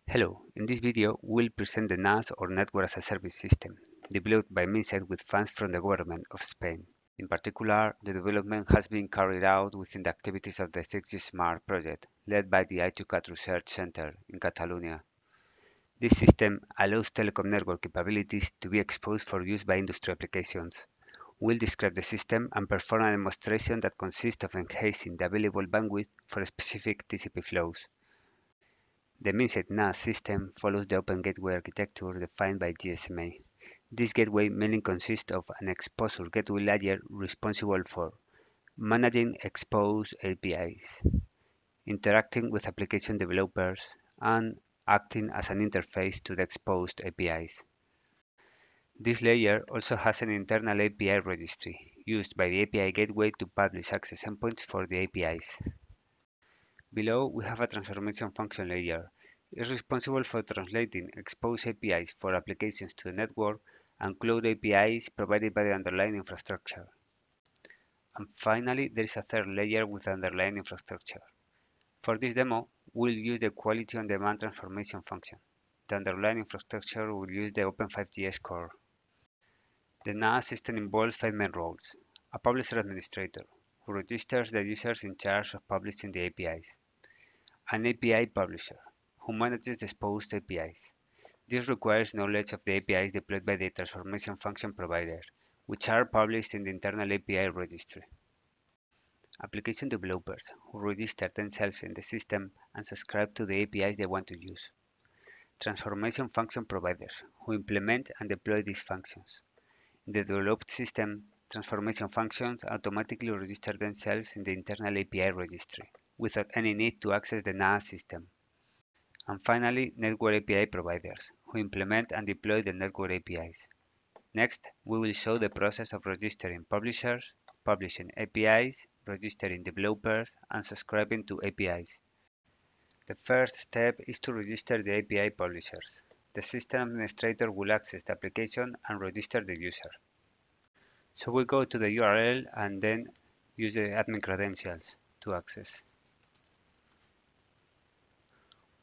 Hello, in this video we'll present the NaaS or Network as a Service system, developed by Minsait with funds from the government of Spain. In particular, the development has been carried out within the activities of the 6GSMART project, led by the i2CAT Research Center in Catalonia. This system allows telecom network capabilities to be exposed for use by industry applications. We'll describe the system and perform a demonstration that consists of enhancing the available bandwidth for specific TCP flows. The Minsait NaaS system follows the Open Gateway architecture defined by GSMA. This gateway mainly consists of an exposure gateway layer responsible for managing exposed APIs, interacting with application developers, and acting as an interface to the exposed APIs. This layer also has an internal API registry, used by the API gateway to publish access endpoints for the APIs. Below, we have a transformation function layer. It is responsible for translating exposed APIs for applications to the network and cloud APIs provided by the underlying infrastructure. And finally, there is a third layer with underlying infrastructure. For this demo, we'll use the quality on demand transformation function. The underlying infrastructure will use the Open5GS core. The NaaS system involves 5 main roles: a publisher administrator, who registers the users in charge of publishing the APIs; an API publisher, who manages the exposed APIs. This requires knowledge of the APIs deployed by the transformation function provider, which are published in the internal API registry. Application developers, who register themselves in the system and subscribe to the APIs they want to use. Transformation function providers, who implement and deploy these functions. In the developed system, transformation functions automatically register themselves in the internal API registry, without any need to access the NaaS system. And finally, network API providers, who implement and deploy the network APIs. Next, we will show the process of registering publishers, publishing APIs, registering developers, and subscribing to APIs. The first step is to register the API publishers. The system administrator will access the application and register the user. So we go to the URL and then use the admin credentials to access.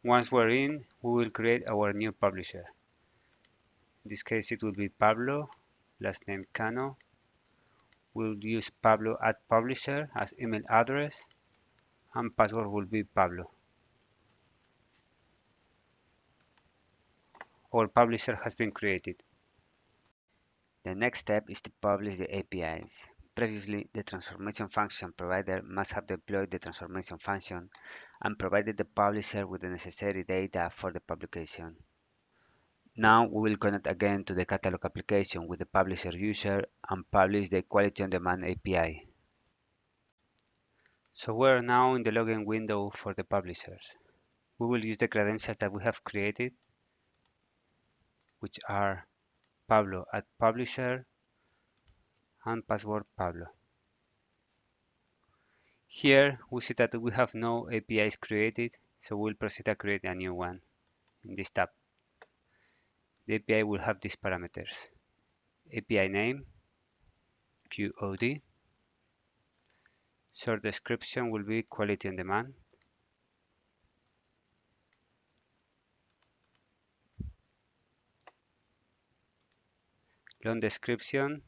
Once we're in, we will create our new publisher. In this case, it will be Pablo, last name Cano. We'll use Pablo @publisher as email address, and password will be Pablo. Our publisher has been created. The next step is to publish the APIs. Previously, the transformation function provider must have deployed the transformation function and provided the publisher with the necessary data for the publication. Now we will connect again to the catalog application with the publisher user and publish the quality on demand API. So we're now in the login window for the publishers. We will use the credentials that we have created, which are Pablo @publisher and password Pablo. Here we see that we have no APIs created, so we'll proceed to create a new one in this tab. The API will have these parameters: API name, QOD, short description will be quality on demand, long description,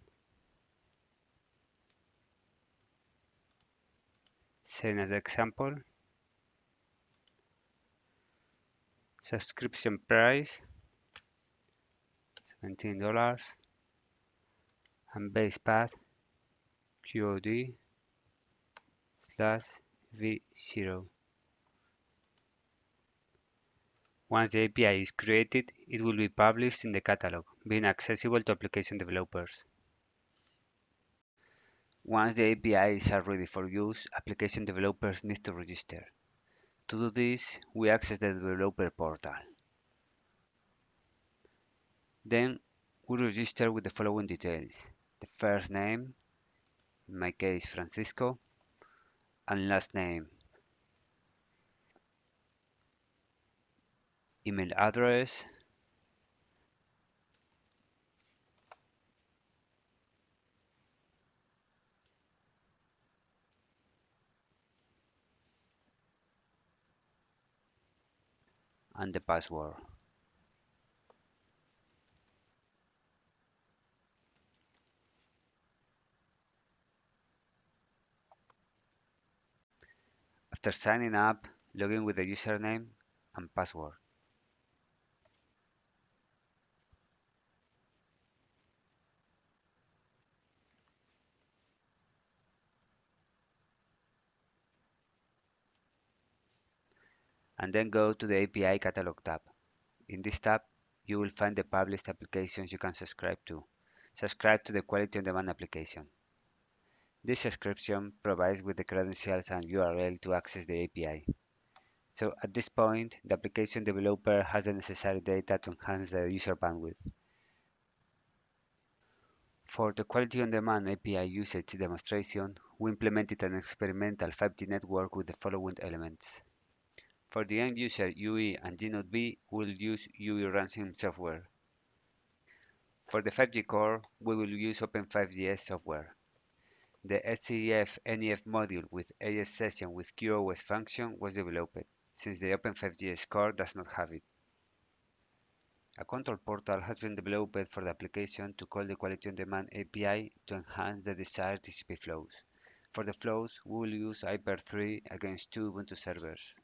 same as the example, subscription price $17, and base path QOD/V0. Once the API is created, it will be published in the catalog, being accessible to application developers. Once the APIs are ready for use, application developers need to register. To do this, we access the developer portal. Then we register with the following details: the first name, in my case Francisco, and last name, email address, and the password. After signing up, log in with the username and password. And then go to the API Catalog tab. In this tab, you will find the published applications you can subscribe to. Subscribe to the Quality on Demand application. This subscription provides with the credentials and URL to access the API. So at this point, the application developer has the necessary data to enhance the user bandwidth. For the Quality on Demand API usage demonstration, we implemented an experimental 5G network with the following elements. For the end user UE and GNOD B, we'll use UE ransom software. For the 5G core, we will use Open5GS software. The SCF NEF module with AS session with QoS function was developed, since the Open5GS core does not have it. A control portal has been developed for the application to call the Quality on Demand API to enhance the desired TCP flows. For the flows, we will use Hyper-3 against 2 Ubuntu servers.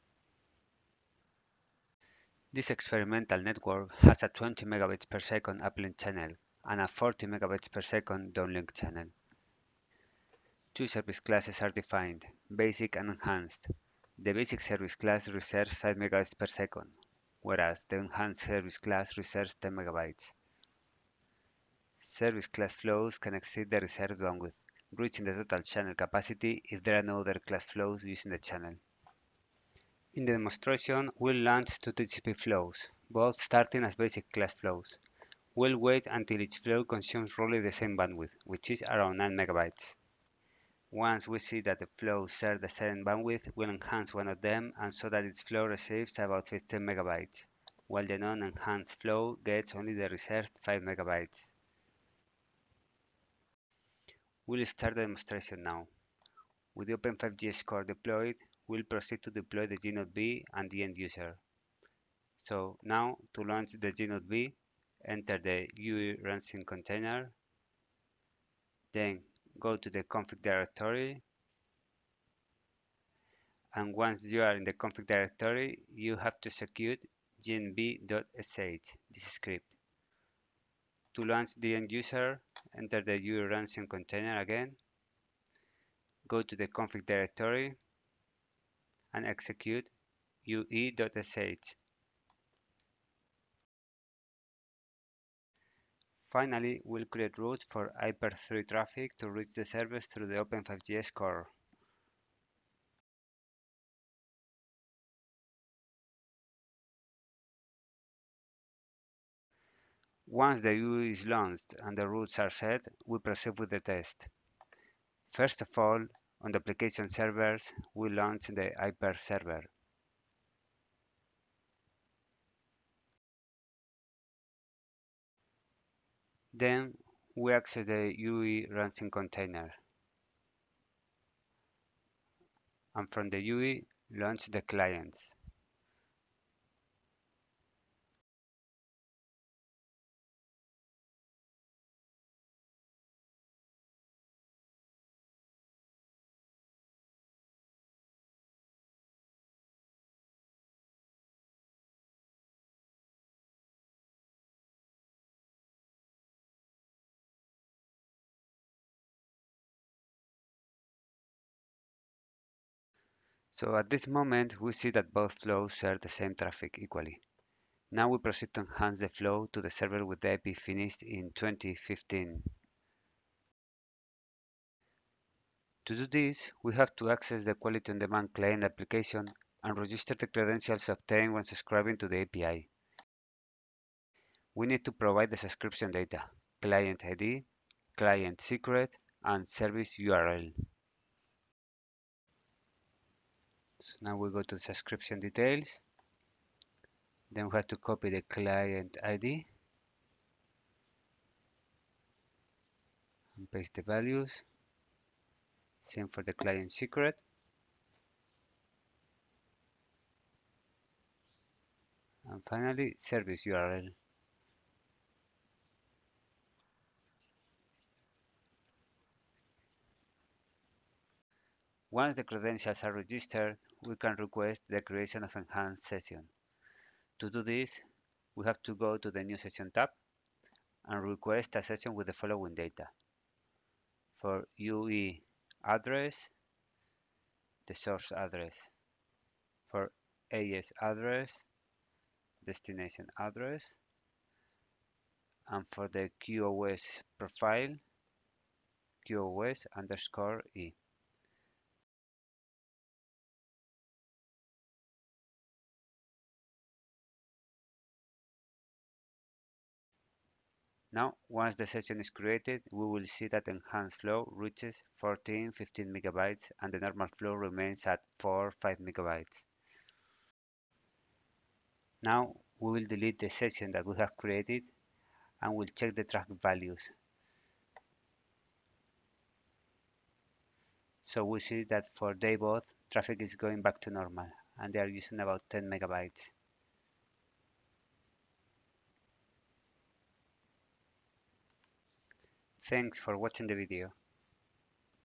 This experimental network has a 20 megabits per second uplink channel and a 40 megabits per second downlink channel. Two service classes are defined, basic and enhanced. The basic service class reserves 5 megabits per second, whereas the enhanced service class reserves 10 megabytes. Service class flows can exceed the reserved bandwidth, reaching the total channel capacity if there are no other class flows using the channel. In the demonstration, we'll launch two TCP flows, both starting as basic class flows. We'll wait until each flow consumes roughly the same bandwidth, which is around 9 megabytes. Once we see that the flows share the same bandwidth, we'll enhance one of them and so that its flow receives about 15 megabytes, while the non-enhanced flow gets only the reserved 5 megabytes. We'll start the demonstration now. With the Open5GS core deployed, we'll proceed to deploy the GNOD B and the end user. So now, to launch the GNOD B, enter the UE ransom container, then go to the config directory, and once you are in the config directory, you have to execute gnb.sh, this script. To launch the end user, enter the UE ransom container again, go to the config directory, and execute ue.sh. Finally, we'll create routes for Hyper-3 traffic to reach the servers through the Open5GS core. Once the UE is launched and the routes are set, we proceed with the test. First of all, on the application servers, we launch the Hyper server. Then, we access the UE ransom container. And from the UE, launch the clients. So at this moment, we see that both flows share the same traffic equally. Now we proceed to enhance the flow to the server with the IP finished in 2015. To do this, we have to access the Quality on Demand client application and register the credentials obtained when subscribing to the API. We need to provide the subscription data, client ID, client secret, and service URL. So now we go to the subscription details. Then we have to copy the client ID and paste the values. Same for the client secret. And finally, service URL. Once the credentials are registered, we can request the creation of enhanced session. To do this, we have to go to the New Session tab and request a session with the following data. For UE address, the source address. For AS address, destination address. And for the QoS profile, QoS_E. Now, once the session is created, we will see that enhanced flow reaches 14-15 megabytes and the normal flow remains at 4-5 megabytes. Now, we will delete the session that we have created and we'll check the traffic values. So we see that for day both, traffic is going back to normal and they are using about 10 megabytes. Thanks for watching the video.